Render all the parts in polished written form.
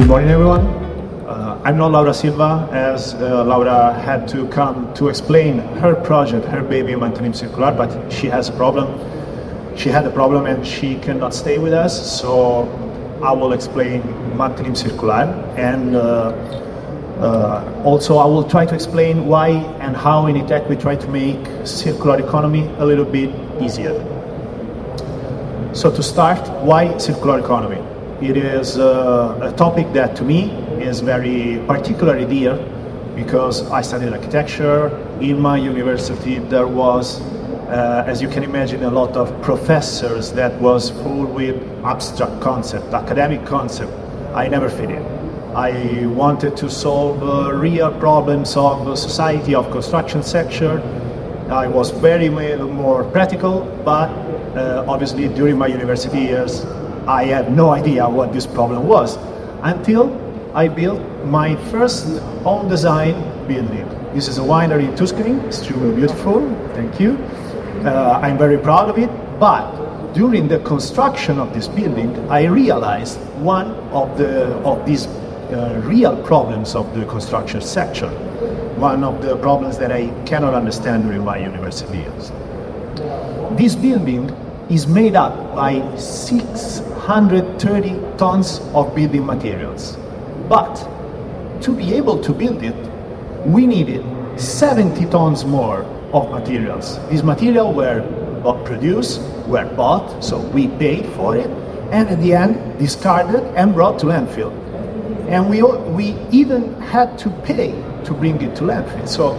Good morning, everyone. I'm not Laura Silva, as Laura had to come to explain her project, her baby Mantenim Circular, but she has a problem. She had a problem and she cannot stay with us, so I will explain Mantenim Circular, and also I will try to explain why and how in ITeC we try to make circular economy a little bit easier. So to start, why circular economy? It is a topic that to me is very particularly dear, because I studied architecture. In my university there was, as you can imagine, a lot of professors that was full with abstract concept, academic concept. I never fit in. I wanted to solve real problems of society, of construction sector. I was very more practical, but obviously during my university years I had no idea what this problem was until I built my first home design building. This is a winery in Tuscany, extremely beautiful, thank you. I'm very proud of it, but during the construction of this building I realized one of these real problems of the construction sector, one of the problems that I cannot understand during my university years. This building is made up by 630 tons of building materials. But to be able to build it, we needed 70 tons more of materials. These materials were produced, were bought, so we paid for it, and at the end discarded and brought to landfill. And we even had to pay to bring it to landfill. So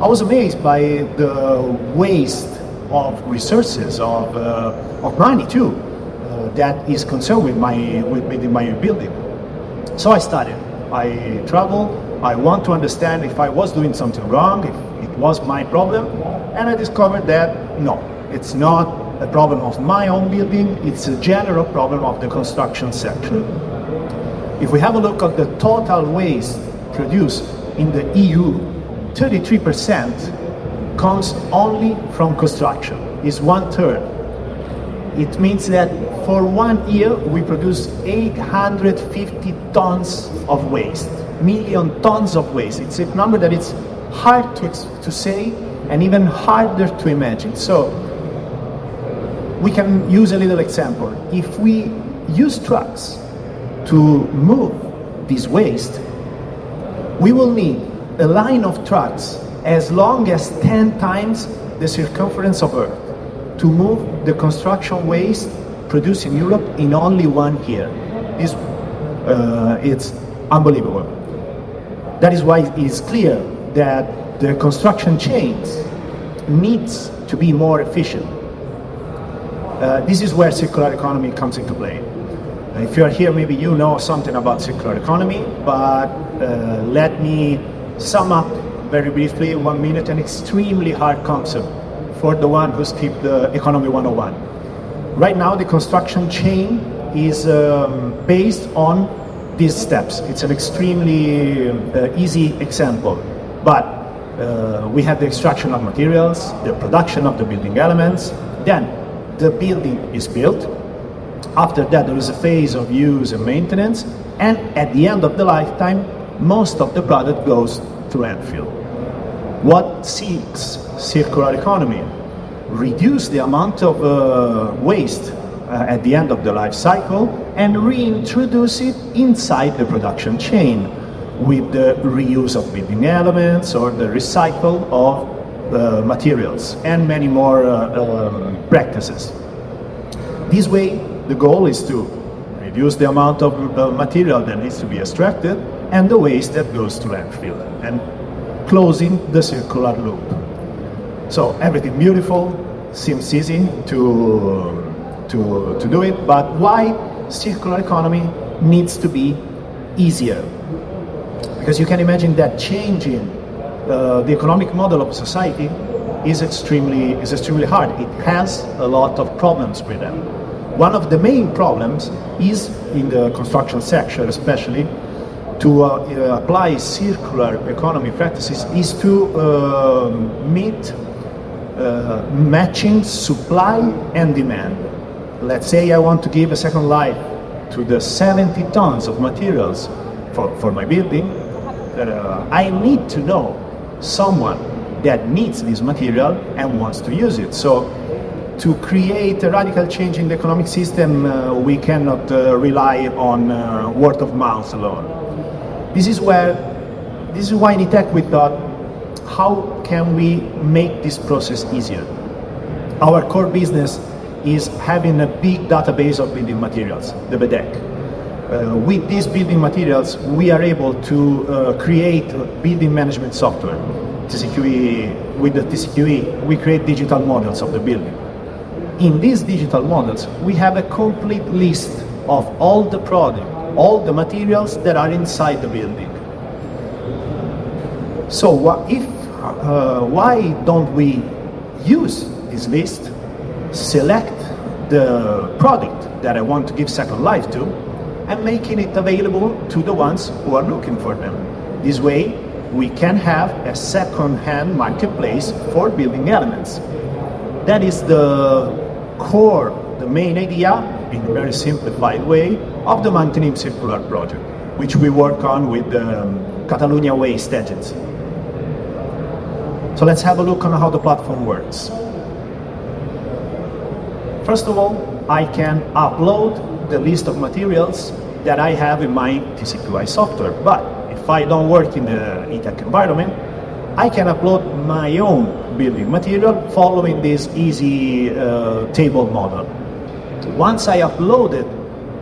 I was amazed by the waste of resources, of money too, that is concerned with my building. So I started. I traveled. I want to understand if I was doing something wrong, if it was my problem, and I discovered that no, it's not a problem of my own building. It's a general problem of the construction sector. If we have a look at the total waste produced in the EU, 33% comes only from construction. It's 1/3. It means that for 1 year we produce 850 tons of waste, million tons of waste. It's a number that it's hard to say and even harder to imagine. So we can use a little example. If we use trucks to move this waste, we will need a line of trucks as long as 10 times the circumference of Earth to move the construction waste produced in Europe in only 1 year. It's unbelievable. That is why it is clear that the construction chains needs to be more efficient. This is where circular economy comes into play. If you are here, maybe you know something about circular economy, but let me sum up very briefly in 1 minute an extremely hard concept for the one who skipped the Economy 101. Right now the construction chain is based on these steps. It's an extremely easy example, but we have the extraction of materials, the production of the building elements, then the building is built. After that there is a phase of use and maintenance, and at the end of the lifetime most of the product goes to landfill. What seeks circular economy? Reduce the amount of waste at the end of the life cycle and reintroduce it inside the production chain with the reuse of building elements or the recycle of materials and many more practices. This way the goal is to reduce the amount of material that needs to be extracted and the waste that goes to landfill, and closing the circular loop. So everything beautiful, seems easy to do it, but why circular economy needs to be easier? Because you can imagine that changing the economic model of society is extremely hard. It has a lot of problems with them. One of the main problems is in the construction sector, especially, to apply circular economy practices is to meet matching supply and demand. Let's say I want to give a second life to the 70 tons of materials for my building, I need to know someone that needs this material and wants to use it. So to create a radical change in the economic system, we cannot rely on word of mouth alone. This is why in ITeC we thought, how can we make this process easier? Our core business is having a big database of building materials, the BDEC. With these building materials, we are able to create building management software. TCQi, with the TCQi, we create digital models of the building. In these digital models, we have a complete list of all the product, all the materials that are inside the building. So why don't we use this list, select the product that I want to give second life to, and making it available to the ones who are looking for them. This way, we can have a second-hand marketplace for building elements. That is the core, the main idea, in a very simplified way, of the Mantenim circular project, which we work on with the Catalonia Waste Agency. So let's have a look on how the platform works. First of all, I can upload the list of materials that I have in my TCQi software. But if I don't work in the ITeC environment, I can upload my own building material following this easy table model. Once I uploaded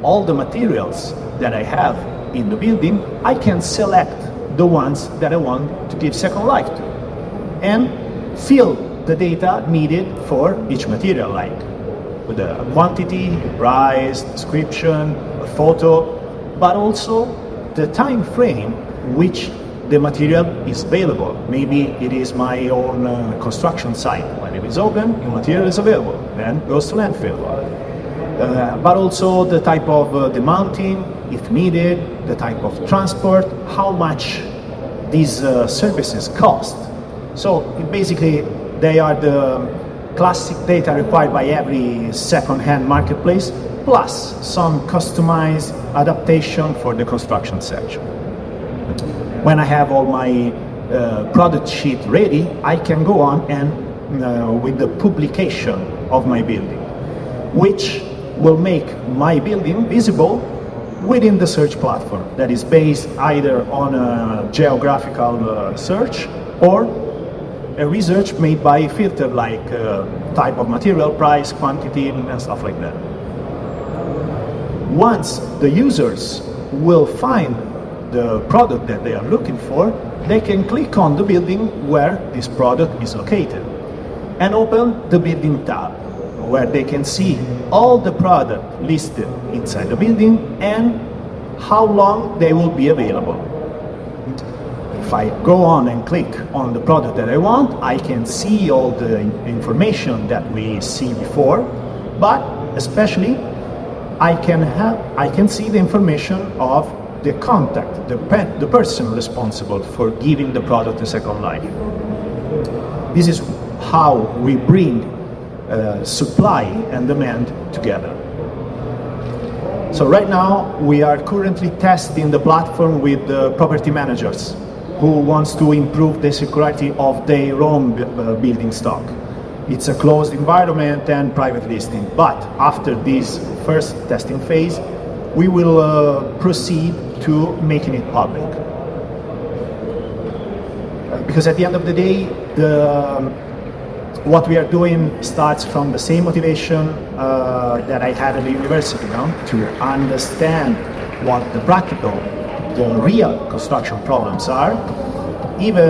all the materials that I have in the building, I can select the ones that I want to give second life to and fill the data needed for each material, like with the quantity, price, description, a photo, but also the time frame which the material is available. Maybe it is my own construction site. When it is open, the material is available, then goes to landfill. But also the type of the mounting, if needed, the type of transport, how much these services cost. So basically, they are the classic data required by every second-hand marketplace, plus some customized adaptation for the construction section. When I have all my product sheet ready, I can go on and with the publication of my building, which will make my building visible within the search platform that is based either on a geographical search or a research made by a filter like type of material, price, quantity, and stuff like that. Once the users will find the product that they are looking for, they can click on the building where this product is located and open the building tab, where they can see all the product listed inside the building and how long they will be available. If I go on and click on the product that I want, I can see all the information that we see before, but especially I can see the information of the contact, the person responsible for giving the product a second life. This is how we bring supply and demand together. So right now we are currently testing the platform with the property managers who wants to improve the circularity of their own building stock. It's a closed environment and private listing, but after this first testing phase, we will proceed to making it public. Because at the end of the day, what we are doing starts from the same motivation that I had at the university, to understand what the practical, the real construction problems are, even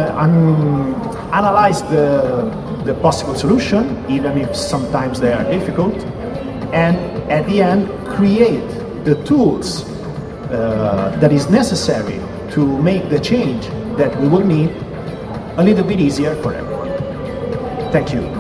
analyze the possible solution, even if sometimes they are difficult, and at the end create the tools that is necessary to make the change that we will need a little bit easier for everyone. Thank you.